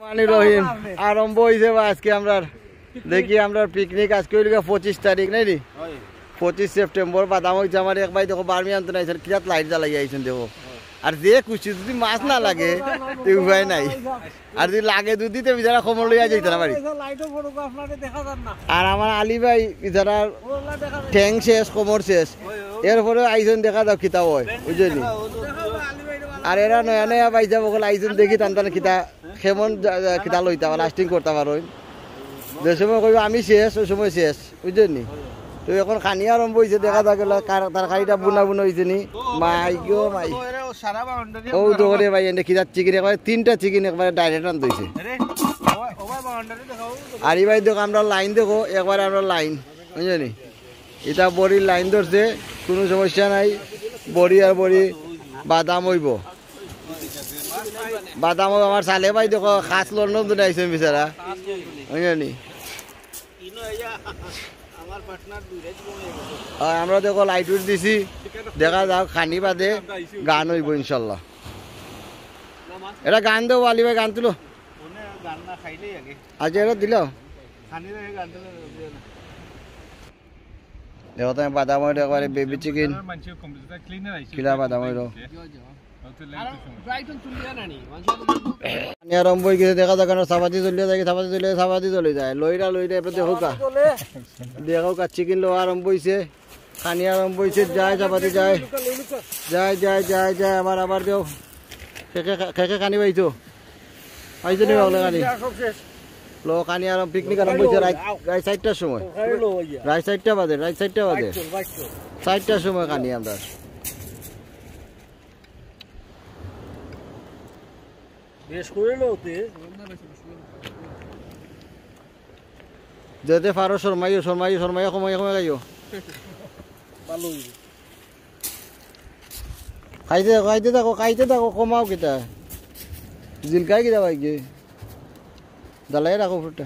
মানি রহিম আরম্ভ হয়েছে আজকে আমরা দেখি আমরা পিকনিক আজকে হইল 25 তারিখ নাই রে 25 সেপ্টেম্বর বাদাম হয়েছে আমার এক ভাই দেখো বার্মি আনতে নাইছেন কিরাত লাইট জ্বালাই আইছেন দেখো আর যে খুশি যদি মাছ না লাগে তো উপায় নাই আর যদি লাগে দুধ দিতে বিচারা খবর লইয়া যাইতে না বাড়ি আর আমার আলী ভাই বিচারা ঠ্যাং শেষ কোমর শেষ এরপরে আইজন দেখা দাও কিতা হয় বুঝলি আর এরা নয়া নয়া পাইছা বকল আইজন দেখি টান টান কিতা কেমন কিতা লইতা লাস্টিং করতে পারো যে সময় কইব আমি শেষ ওই সময় শেষ বুঝলি তো এখন খানি আরম্ভ হয়েছে দেখা গেল তরকারিটা বুনা বুনা হয়েছে নি মাই গো মাই ও দোকানে ভাই এনে কিতা চিকেন একবারে 3টা চিকেন একবারে ডাইরেক্ট রান দইছে আর এই ভাই দেখো আমরা লাইন দেখো একবারে আমরা লাইন বুঝলি এটা বড়ির লাইন ধরছে কোনো সমস্যা নাই বড়ি আর বড়ি বাদাম হইব বাদাম আমার চালে ভাই দেখো খাস লন্ডন আইছেন বিচারা বুঝলি আমরা দেখো লাইট উঠ দিছি দেখা যাক খানি বাদে গান হইব ইনশাল্লাহ এটা গান দেবো আলী ভাই গান তুলো আজ এটা দিল দেখো তুমি বাদাম একবারে বেবি চিকেন কিলা বাদাম আরম্ভ হয়ে গেছে দেখা যাক চাপাতি চলিয়ে যায় চাপাতি চলে যায় লইরা এবার দেখো কা দেখো কা চিকেন লোয়া আরম্ভ হয়েছে খানি আরম্ভ হয়েছে যায় চাপাতি যায় যায় যায় যায় যায় আবার দেও খেকে খানি পাইছো পাইছো নি বাবলা খানি লো খানি আর পিকনিক আরম্ভ হয়েছে রাত 4টার সময় রাত 4টা বাজে 4টার সময় খানি আমরা যেতে পারো শর্মাইও কমাই খাইও খাইতে থাকো কমাও কিতা জিলকাই কিতা ভাই জ্বালাই রাখো ফুটটা